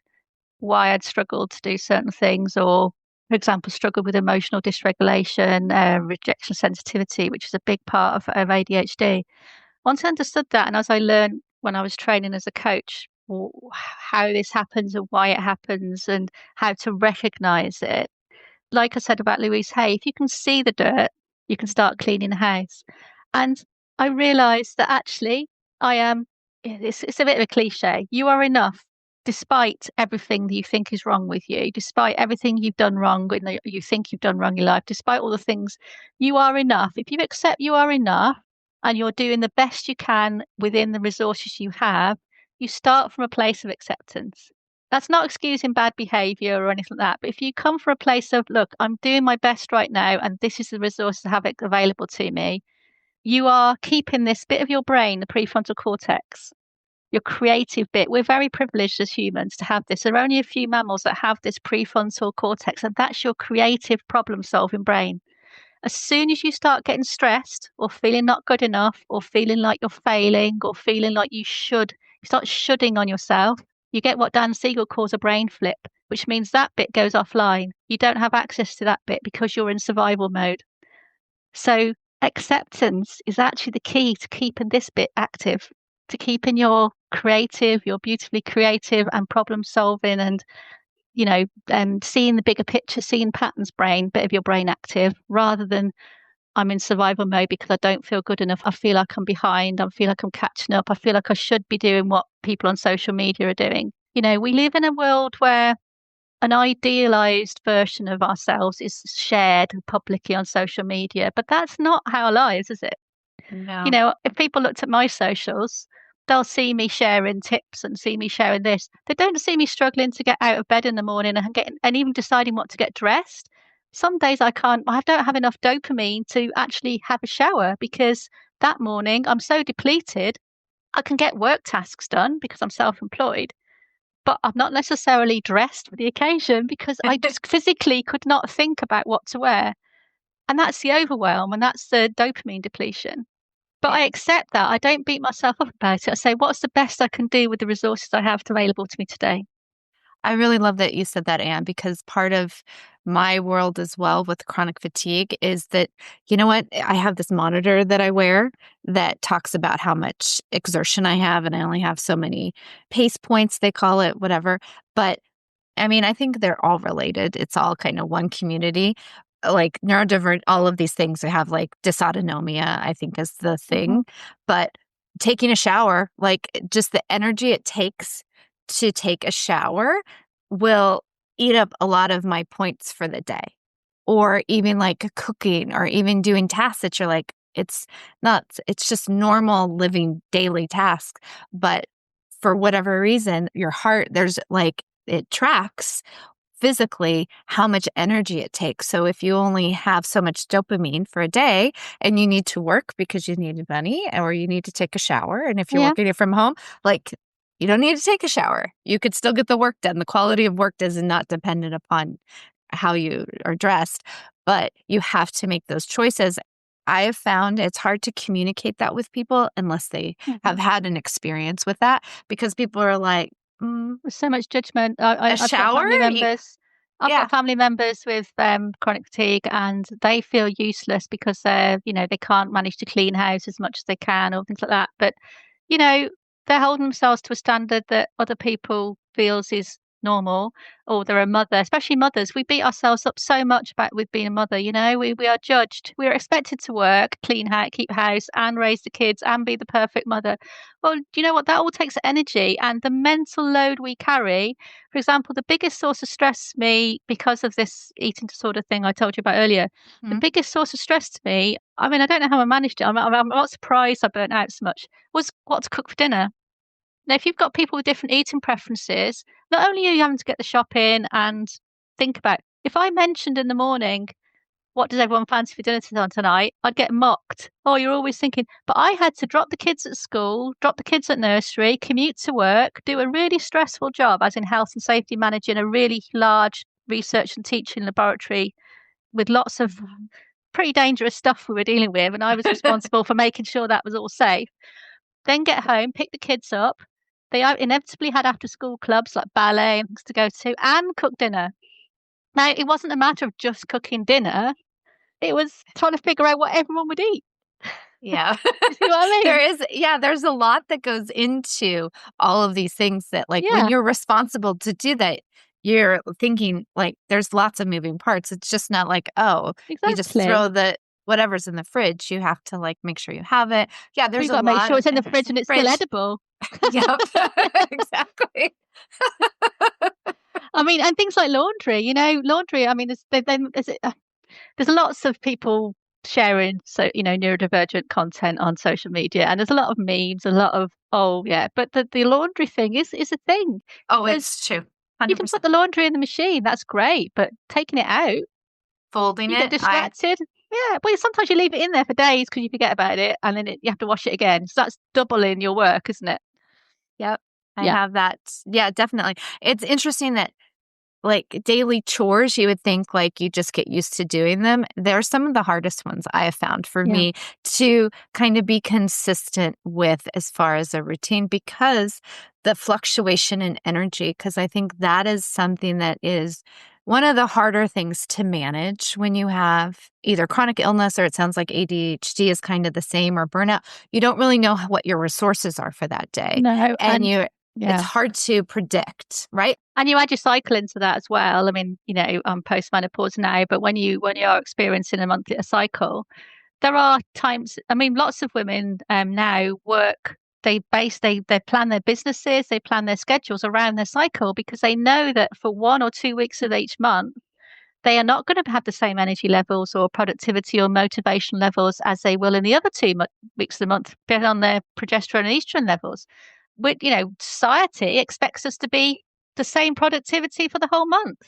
why I'd struggled to do certain things, or, for example, struggled with emotional dysregulation, rejection sensitivity, which is a big part of ADHD. Once I understood that, and as I learned when I was training as a coach, how this happens and why it happens, and how to recognize it, like I said about Louise Hay, if you can see the dirt, you can start cleaning the house. And I realized that actually I am, it's a bit of a cliche. You are enough despite everything that you think is wrong with you, despite everything you've done wrong, you think you've done wrong in your life, despite all the things, you are enough. If you accept you are enough and you're doing the best you can within the resources you have, you start from a place of acceptance. That's not excusing bad behavior or anything like that. But if you come from a place of, look, I'm doing my best right now, and this is the resources I have available to me, you are keeping this bit of your brain, the prefrontal cortex, your creative bit. We're very privileged as humans to have this. There are only a few mammals that have this prefrontal cortex, and that's your creative problem solving brain. As soon as you start getting stressed or feeling not good enough or feeling like you're failing or feeling like you start shoulding on yourself, you get what Dan Siegel calls a brain flip, which means that bit goes offline. You don't have access to that bit because you're in survival mode. So acceptance is actually the key to keeping this bit active, to keeping your beautifully creative and problem solving and seeing the bigger picture, seeing patterns brain, bit of your brain active, rather than I'm in survival mode because I don't feel good enough. I feel like I'm behind. I feel like I'm catching up. I feel like I should be doing what people on social media are doing. We live in a world where an idealized version of ourselves is shared publicly on social media, but that's not our lives, is it? No. If people looked at my socials, they'll see me sharing tips and see me sharing this. They don't see me struggling to get out of bed in the morning and even deciding what to get dressed. Some days I don't have enough dopamine to actually have a shower because that morning I'm so depleted. I can get work tasks done because I'm self-employed, but I'm not necessarily dressed for the occasion because I just physically could not think about what to wear. And that's the overwhelm and that's the dopamine depletion. But I accept that. I don't beat myself up about it. I say, what's the best I can do with the resources I have available to me today? I really love that you said that, Anne, because part of my world as well with chronic fatigue is that, you know what? I have this monitor that I wear that talks about how much exertion I have, and I only have so many pace points, they call it, whatever. But I mean, I think they're all related. It's all kind of one community. Like neurodivergent, all of these things have like dysautonomia, I think is the Mm-hmm. thing. But taking a shower, like just the energy it takes to take a shower will eat up a lot of my points for the day. Or even like cooking or even doing tasks that you're like, it's nuts. It's just normal living daily tasks. But for whatever reason, your heart, there's like, it tracks physically how much energy it takes. So if you only have so much dopamine for a day and you need to work because you need money or you need to take a shower, and if you're Yeah. working it from home, like you don't need to take a shower. You could still get the work done. The quality of work is not dependent upon how you are dressed, but you have to make those choices. I have found it's hard to communicate that with people unless they Mm-hmm. have had an experience with that because people are like, mm, There's so much judgment. a I've got shower? family members. I've Yeah. got family members with chronic fatigue, and they feel useless because they can't manage to clean house as much as they can, or things like that. But you know, they're holding themselves to a standard that other people feels is normal, or they're a mother, especially mothers. We beat ourselves up so much about with being a mother. We are judged. We are expected to work, clean house, keep house, and raise the kids, and be the perfect mother. Well, do you know what? That all takes energy and the mental load we carry. For example, the biggest source of stress to me because of this eating disorder thing I told you about earlier, the Mhm. biggest source of stress to me, I mean, I don't know how I managed it. I'm not surprised I burnt out so much, was what to cook for dinner. Now, if you've got people with different eating preferences, not only are you having to get the shopping and think about if I mentioned in the morning, what does everyone fancy for dinner tonight? I'd get mocked. Oh, you're always thinking. But I had to drop the kids at school, drop the kids at nursery, commute to work, do a really stressful job, as in health and safety, managing a really large research and teaching laboratory with lots of pretty dangerous stuff we were dealing with. And I was responsible for making sure that was all safe. Then get home, pick the kids up. They inevitably had after school clubs like ballet and things to go to, and cook dinner. Now, it wasn't a matter of just cooking dinner. It was trying to figure out what everyone would eat. Yeah. You see what I mean? There's a lot that goes into all of these things that, like, when Yeah, you're responsible to do that, you're thinking, like, there's lots of moving parts. It's just not like, oh, you just exactly. throw whatever's in the fridge. You have to, like, make sure you have it. Yeah, there's You've a got to make lot sure of it's in the fridge interesting and it's still fridge. edible. Yep. Exactly. I mean, and things like laundry, laundry, I mean, there's lots of people sharing, so, neurodivergent content on social media, and there's a lot of memes, a lot of, oh, yeah, but the laundry thing is a thing. Oh, Because it's true. you can put 100%. the laundry in the machine, that's great, but taking it out, Folding you get it, distracted. Yeah, but sometimes you leave it in there for days because you forget about it, and then you have to wash it again. So that's doubling your work, isn't it? yep, I Yeah. have that. Yeah, definitely. It's interesting that, like, daily chores, you would think, like, you just get used to doing them. They're some of the hardest ones I have found for Yeah. me to kind of be consistent with as far as a routine, because the fluctuation in energy, because I think that is something that is one of the harder things to manage when you have either chronic illness, or it sounds like ADHD is kind of the same, or burnout. You don't really know what your resources are for that day. No, And it's yeah. hard to predict, right? And you add your cycle into that as well. I mean, I'm postmenopause now, but when you are experiencing a cycle, there are times. I mean, lots of women now work. They plan their businesses, they plan their schedules around their cycle, because they know that for 1 or 2 weeks of each month, they are not going to have the same energy levels or productivity or motivation levels as they will in the other 2 weeks of the month, based on their progesterone and estrogen levels. Society expects us to be the same productivity for the whole month,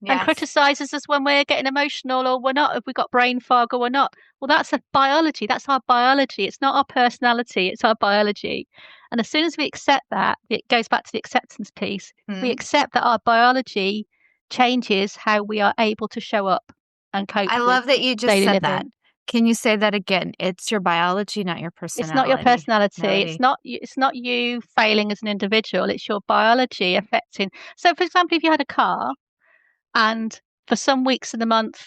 and Yes. criticizes us when we're getting emotional or we're not, if we've got brain fog or we're not. Well, that's a biology. That's our biology. It's not our personality. It's our biology. And as soon as we accept that, it goes back to the acceptance piece. We Hmm. accept that our biology changes how we are able to show up and cope I with love that you just daily said that. living. Can you say that again? It's your biology, not your It's not your personality. personality. It's Melody. not it's not you failing as an individual. It's your biology affecting. So, for example, if you had a car and for some weeks of the month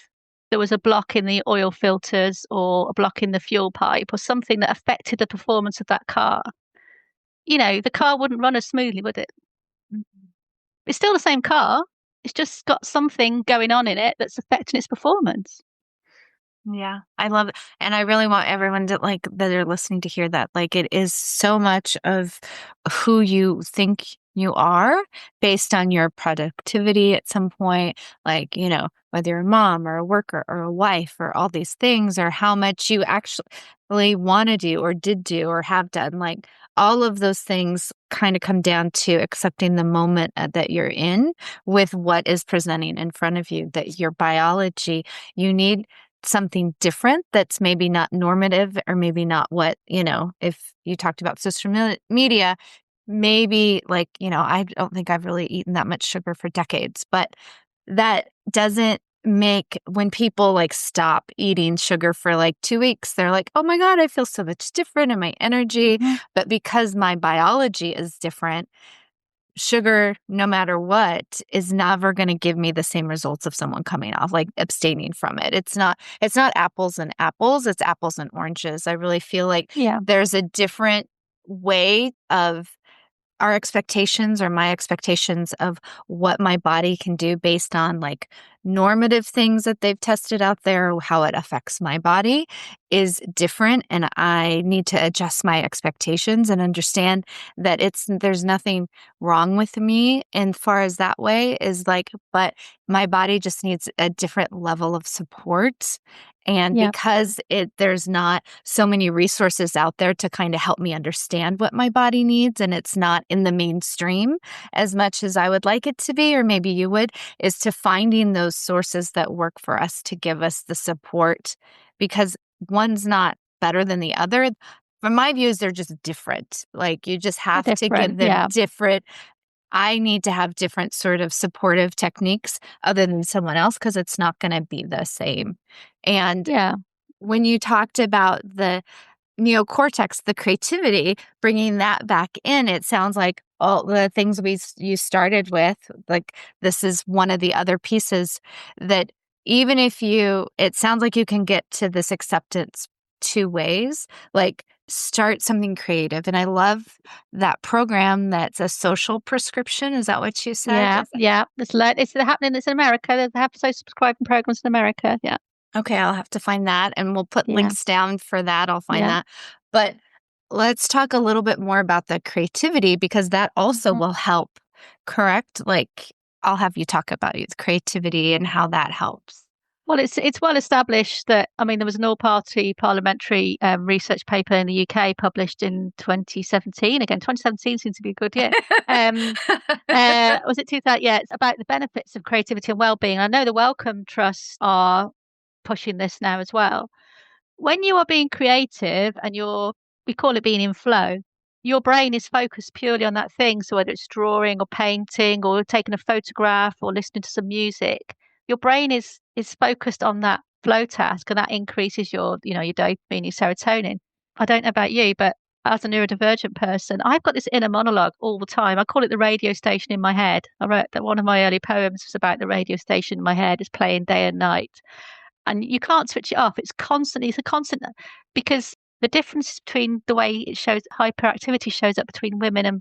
there was a block in the oil filters or a block in the fuel pipe or something that affected the performance of that car, the car wouldn't run as smoothly, would it? Mhm. It's still the same car. It's just got something going on in it that's affecting its performance. Yeah, I love it. And I really want everyone to, like, that are listening to hear that. Like, it is so much of who you think you are based on your productivity at some point, like, whether you're a mom or a worker or a wife or all these things, or how much you actually want to do or did do or have done. Like, all of those things kind of come down to accepting the moment that you're in with what is presenting in front of you, that your biology, you need something different that's maybe not normative, or maybe not what, if you talked about social media, maybe, like, I don't think I've really eaten that much sugar for decades, but that doesn't make, when people, like, stop eating sugar for like 2 weeks, they're like, oh my God, I feel so much different in my energy. Mhm. But because my biology is different, sugar, no matter what, is never going to give me the same results of someone coming off, like, abstaining from it. It's not apples and apples, it's apples and oranges. I really feel like Yeah. there's a different way of our expectations, or my expectations of what my body can do based on, like, normative things that they've tested out there, how it affects my body is different. And I need to adjust my expectations and understand that there's nothing wrong with me. And far as that way is, like, but my body just needs a different level of support. And Yeah, because there's not so many resources out there to kind of help me understand what my body needs, and it's not in the mainstream as much as I would like it to be, or maybe you would, is to finding those sources that work for us to give us the support, because one's not better than the other. From my views, they're just different. Like, you just they're have to give different. them Yeah, different. I need to have different sort of supportive techniques other than someone else, because it's not going to be the same. And yeah, when you talked about the neocortex, the creativity, bringing that back in, it sounds like all the things you started with, like, this is one of the other pieces that, even if it sounds like you can get to this acceptance two ways, like, start something creative. And I love that program that's a social prescription. Is that what you said? yeah, yeah. It's happening. It's in America. They have so subscribing programs in America. Yeah, Okay, I'll have to find that, and we'll put yeah, links down for that. I'll find yeah. that. But let's talk a little bit more about the creativity, because that also Mhm. will help, correct? Like, I'll have you talk about your creativity and how that helps. Well, it's well established that, I mean, there was an all-party parliamentary research paper in the UK published in 2017. Again, 2017 seems to be a good year. Um, was it 2000? Yeah, it's about the benefits of creativity and well-being. I know the Wellcome Trust are pushing this now as well. When you are being creative and we call it being in flow, your brain is focused purely on that thing. So whether it's drawing or painting or taking a photograph or listening to some music, your brain is focused on that flow task, and that increases your dopamine, your serotonin. I don't know about you, but as a neurodivergent person, I've got this inner monologue all the time. I call it the radio station in my head. I wrote that one of my early poems was about the radio station in my head is playing day and night, and you can't switch it off. It's a constant, because the difference between the way it shows hyperactivity shows up between women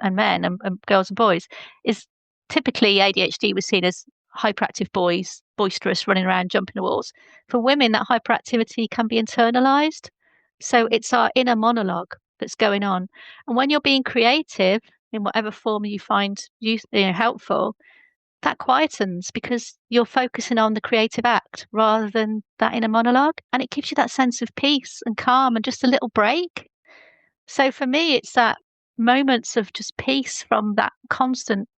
and men, and girls and boys, is typically ADHD was seen as hyperactive boys, boisterous, running around, jumping the walls. For women, that hyperactivity can be internalized. So it's our inner monologue that's going on. And when you're being creative in whatever form you find helpful, that quietens because you're focusing on the creative act rather than that inner monologue. And it gives you that sense of peace and calm and just a little break. So for me, it's that moments of just peace from that constant,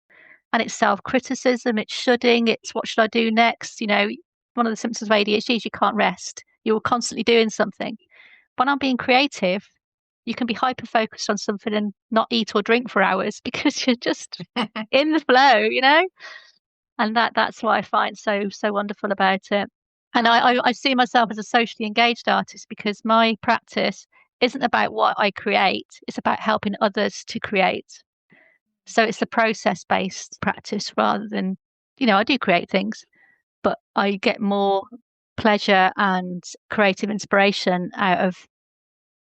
and it's self criticism, it's shoulding, it's what should I do next? One of the symptoms of ADHD is you can't rest. You're constantly doing something. When I'm being creative, you can be hyper focused on something and not eat or drink for hours because you're just in the flow. And that's what I find so wonderful about it. And I see myself as a socially engaged artist because my practice isn't about what I create, it's about helping others to create. So it's a process based practice rather than, I do create things, but I get more pleasure and creative inspiration out of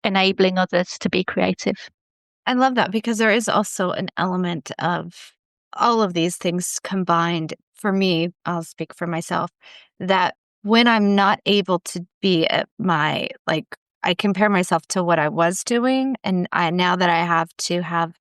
enabling others to be creative. I love that, because there is also an element of all of these things combined. For me, I'll speak for myself, that when I'm not able to be at I compare myself to what I was doing. And now that I have to have,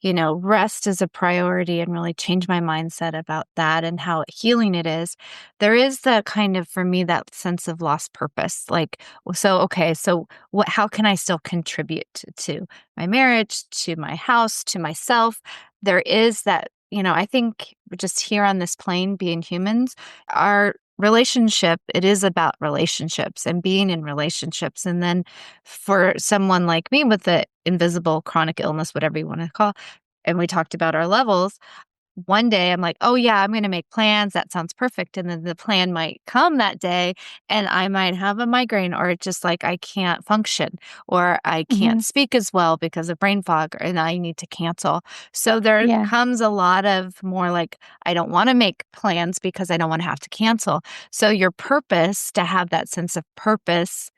rest as a priority, and really change my mindset about that and how healing it is. There is the kind of, for me, that sense of lost purpose. Like, so, okay, so how can I still contribute to my marriage, to my house, to myself? There is that, I think just here on this plane, being humans, our relationship, it is about relationships and being in relationships. And then for someone like me with the invisible chronic illness, whatever you want to call, and we talked about our levels, one day I'm like, oh yeah, I'm going to make plans. That sounds perfect. And then the plan might come that day and I might have a migraine, or it's just like I can't function, or I Hmm. can't speak as well because of brain fog, and I need to cancel. So there Yeah. comes a lot of more like, I don't want to make plans because I don't want to have to cancel. So your purpose, to have that sense of purpose,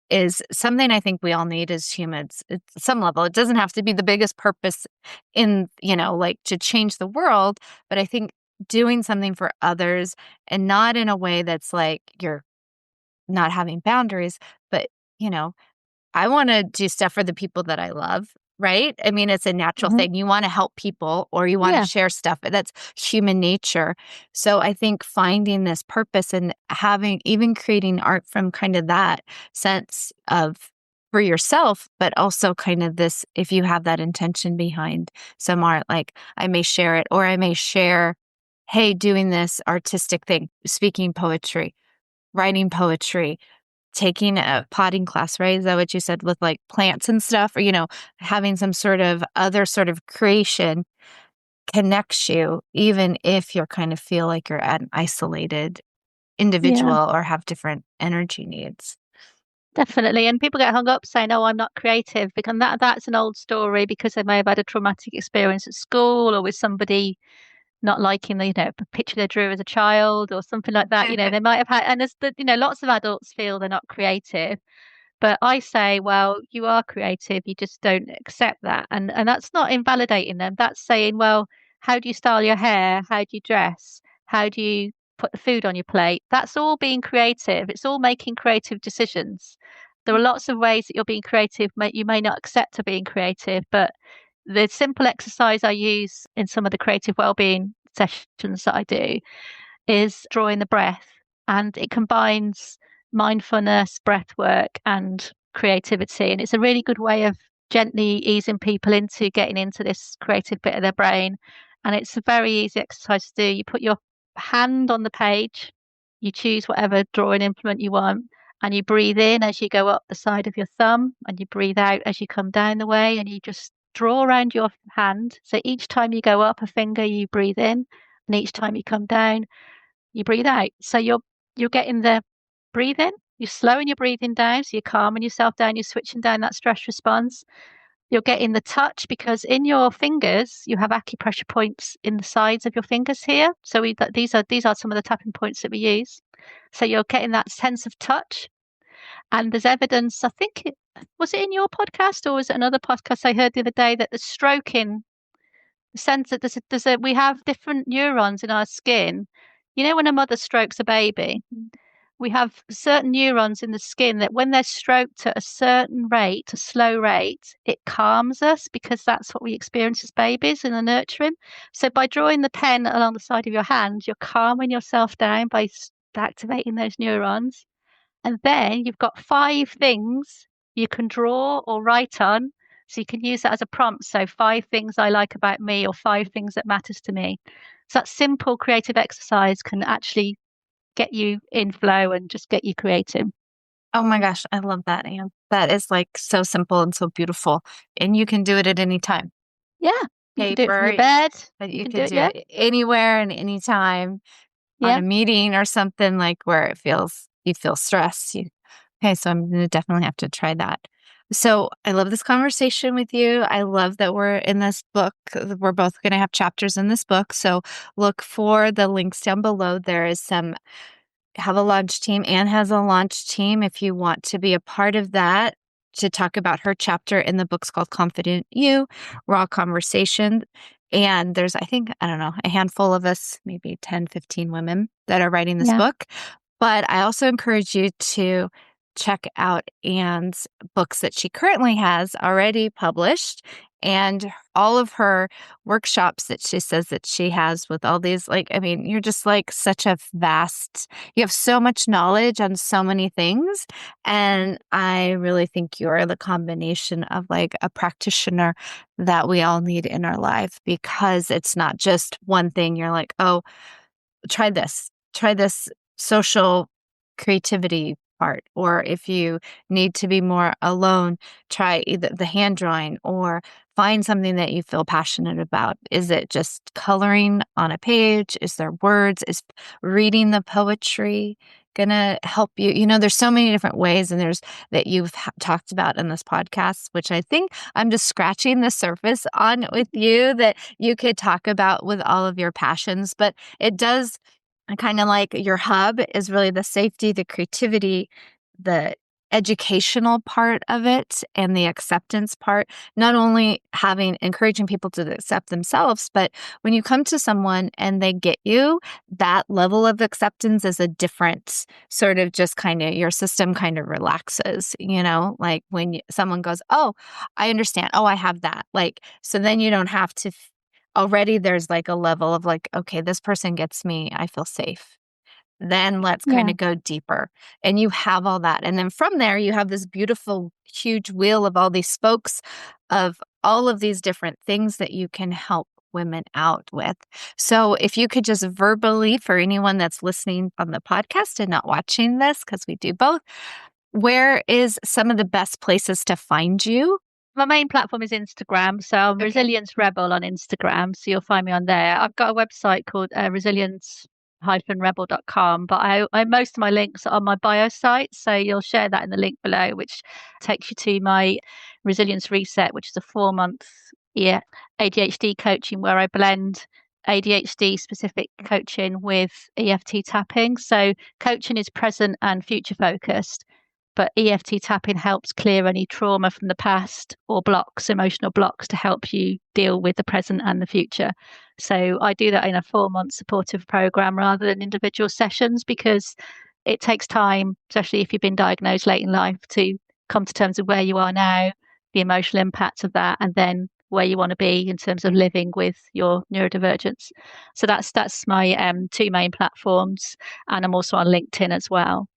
is something I think we all need as humans at some level. It doesn't have to be the biggest purpose in, like, to change the world, but I think doing something for others, and not in a way that's like you're not having boundaries, but, you know, I want to do stuff for the people that I love, right? I mean, it's a natural Hmm. thing. You want to help people or you want to Yeah. share stuff. That's human nature. So I think finding this purpose and having, even creating art from kind of that sense of for yourself, but also kind of this, if you have that intention behind some art, like I may share it or I may share, hey, doing this artistic thing, speaking poetry, writing poetry, taking a potting class, right? Is that what you said with like plants and stuff? Or, having some sort of other sort of creation connects you, even if you kind of feel like you're an isolated Yeah. individual or have different energy needs. Definitely. And people get hung up saying, "Oh, I'm not creative," because that's an old story because they may have had a traumatic experience at school or with somebody not liking the, picture they drew as a child or something like that. They might have had, and there's lots of adults feel they're not creative. But I say, well, you are creative, you just don't accept that. And that's not invalidating them. That's saying, well, how do you style your hair? How do you dress? How do you put the food on your plate? That's all being creative. It's all making creative decisions. There are lots of ways that you're being creative. You may not accept to being creative, but the simple exercise I use in some of the creative well-being sessions that I do is drawing the breath, and it combines mindfulness, breath work, and creativity. And it's a really good way of gently easing people into getting into this creative bit of their brain. And it's a very easy exercise to do. You put your hand on the page, you choose whatever drawing implement you want, and you breathe in as you go up the side of your thumb, and you breathe out as you come down the way, and you just draw around your hand. So each time you go up a finger, you breathe in, and each time you come down, you breathe out. So you're getting the breathing, you're slowing your breathing down, so you're calming yourself down, you're switching down that stress response. You're getting the touch because in your fingers you have acupressure points in the sides of your fingers here. So these are some of the tapping points that we use. So you're getting that sense of touch. And there's evidence, I think was it in your podcast or was it another podcast I heard the other day, that the stroking, the sense that we have different neurons in our skin. When a mother strokes a baby, we have certain neurons in the skin that when they're stroked at a certain rate, a slow rate, it calms us because that's what we experience as babies in the nurturing. So by drawing the pen along the side of your hand, you're calming yourself down by activating those neurons. And then you've got 5 things you can draw or write on. So you can use that as a prompt. So 5 things I like about me or 5 things that matters to me. So that simple creative exercise can actually get you in flow and just get you creative. Oh my gosh, I love that, Anne. That is like so simple and so beautiful. And you can do it at any time. Yeah. You can do it from Paper, your bed. but You you can do could it. do Yeah. it anywhere and anytime on Yeah. a meeting or something like where you feel stress. Okay, so I'm going to definitely have to try that. So I love this conversation with you. I love that we're in this book. We're both going to have chapters in this book. So look for the links down below. There is have a launch team. Anne has a launch team. If you want to be a part of that, to talk about her chapter in the book's called Confident You, Raw Conversation. And there's, I think, I don't know, a handful of us, maybe 10, 15 women that are writing this Yeah. book. But I also encourage you to check out Anne's books that she currently has already published and all of her workshops that she says that she has with all these, you're just like such a you have so much knowledge on so many things. And I really think you are the combination of like a practitioner that we all need in our life, because it's not just one thing. You're like, oh, try this social creativity part. Or if you need to be more alone, try either the hand drawing or find something that you feel passionate about. Is it just coloring on a page? Is there words? Is reading the poetry gonna help you? There's so many different ways, and there's that you've talked about in this podcast, which I think I'm just scratching the surface on with you, that you could talk about with all of your passions. But it does kind of like your hub is really the safety, the creativity, the educational part of it and the acceptance part, not only encouraging people to accept themselves, but when you come to someone and they get you, that level of acceptance is a different sort of just kind of your system kind of relaxes, like when someone goes, oh, I understand. Oh, I have that. Like, so then you don't have to already there's like a level of like, okay, this person gets me. I feel safe. Then let's kind Yeah. of go deeper. And you have all that. And then from there, you have this beautiful, huge wheel of all these spokes of all of these different things that you can help women out with. So if you could just verbally, for anyone that's listening on the podcast and not watching this, because we do both, where is some of the best places to find you? My main platform is Instagram. So I'm Okay. Resilience Rebel on Instagram. So you'll find me on there. I've got a website called resilience-rebel.com, but I most of my links are on my bio site. So you'll share that in the link below, which takes you to my Resilience Reset, which is a 4-month ADHD coaching where I blend ADHD specific coaching with EFT tapping. So coaching is present and future focused, but EFT tapping helps clear any trauma from the past or emotional blocks to help you deal with the present and the future. So I do that in a 4-month supportive program rather than individual sessions because it takes time, especially if you've been diagnosed late in life, to come to terms with where you are now, the emotional impact of that, and then where you want to be in terms of living with your neurodivergence. So that's my 2 main platforms, and I'm also on LinkedIn as well.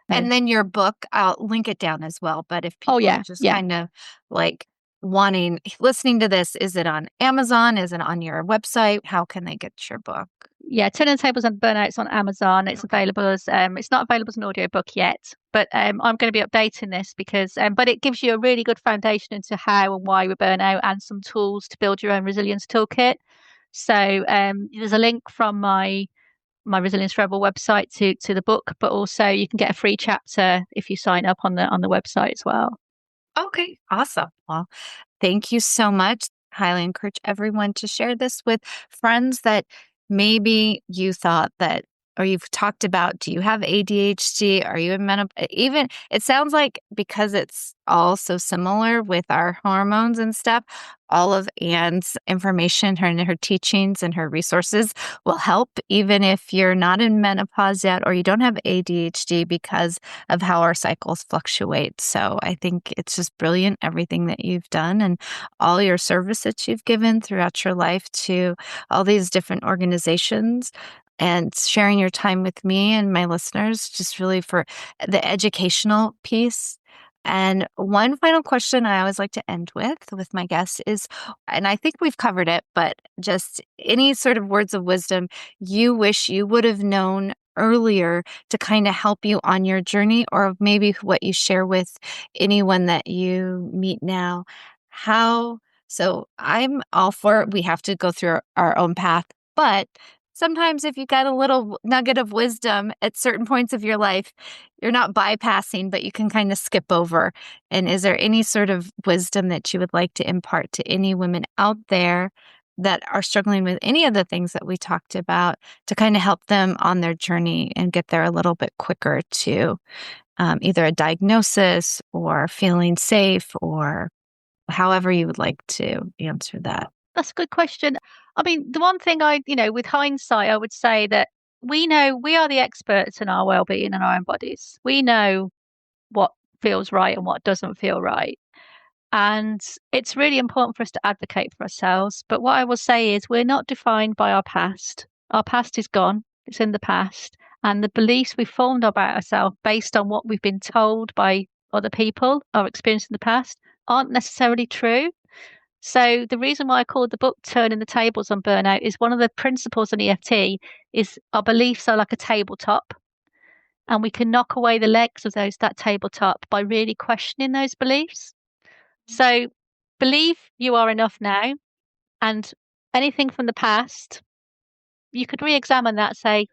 And then your book, I'll link it down as well. But if people are just kind of like listening to this, is it on Amazon? Is it on your website? How can they get your book? Yeah, Turning the Tables and Burnout's on Amazon. It's available as it's not available as an audiobook yet, but I'm going to be updating this because but it gives you a really good foundation into how and why we burn out and some tools to build your own resilience toolkit. So there's a link from my Resilience Rebel website to the book, but also you can get a free chapter if you sign up on the website as well. Okay, awesome. Well, thank you so much. Highly encourage everyone to share this with friends that maybe you thought that, or you've talked about, do you have ADHD? Are you in menopause? Even it sounds like because it's all so similar with our hormones and stuff, all of Anne's information, her teachings and her resources will help even if you're not in menopause yet or you don't have ADHD because of how our cycles fluctuate. So I think it's just brilliant, everything that you've done and all your service that you've given throughout your life to all these different organizations and sharing your time with me and my listeners, just really for the educational piece. And one final question I always like to end with my guests is, and I think we've covered it, but just any sort of words of wisdom you wish you would have known earlier to kind of help you on your journey, or maybe what you share with anyone that you meet now. So I'm all for we have to go through our own path, but sometimes if you got a little nugget of wisdom at certain points of your life, you're not bypassing, but you can kind of skip over. And is there any sort of wisdom that you would like to impart to any women out there that are struggling with any of the things that we talked about to kind of help them on their journey and get there a little bit quicker to either a diagnosis or feeling safe or however you would like to answer that? That's a good question. I mean, the one thing with hindsight, I would say that we know we are the experts in our well-being and our own bodies. We know what feels right and what doesn't feel right. And it's really important for us to advocate for ourselves. But what I will say is we're not defined by our past. Our past is gone. It's in the past. And the beliefs we formed about ourselves based on what we've been told by other people, our experience in the past, aren't necessarily true. So the reason why I called the book Turning the Tables on Burnout is one of the principles in EFT is our beliefs are like a tabletop, and we can knock away the legs of that tabletop by really questioning those beliefs. So believe you are enough now, and anything from the past, you could re-examine that, say,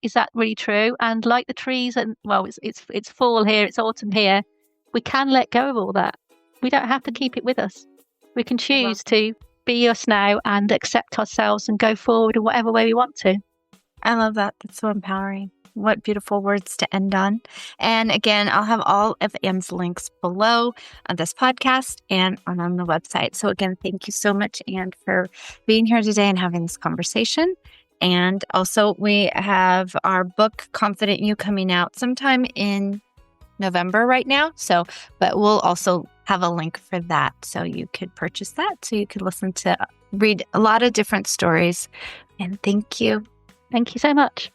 is that really true? And like the trees, and well, it's fall here, it's autumn here, we can let go of all that. We don't have to keep it with us. We can choose to be us now and accept ourselves and go forward in whatever way we want to. I love that. That's so empowering. what beautiful words to end on. And again, I'll have all of Anne's links below on this podcast and on the website. So again, thank you so much, Anne, for being here today and having this conversation. And also we have our book, Confident You, coming out sometime in November right now. But we'll also have a link for that. So you could purchase that. So you could read a lot of different stories. And thank you. Thank you so much.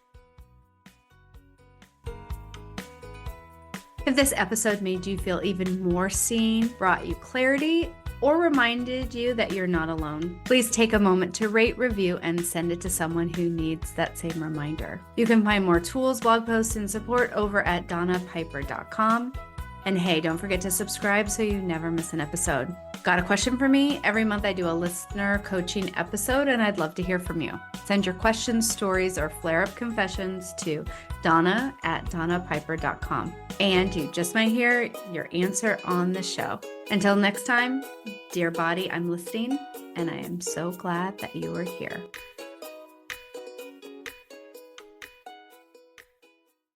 If this episode made you feel even more seen, brought you clarity, or reminded you that you're not alone, please take a moment to rate, review, and send it to someone who needs that same reminder. You can find more tools, blog posts, and support over at donnapiper.com. And hey, don't forget to subscribe so you never miss an episode. Got a question for me? Every month I do a listener coaching episode, and I'd love to hear from you. Send your questions, stories, or flare-up confessions to donna@donnapiper.com. And you just might hear your answer on the show. Until next time, dear body, I'm listening, and I am so glad that you are here.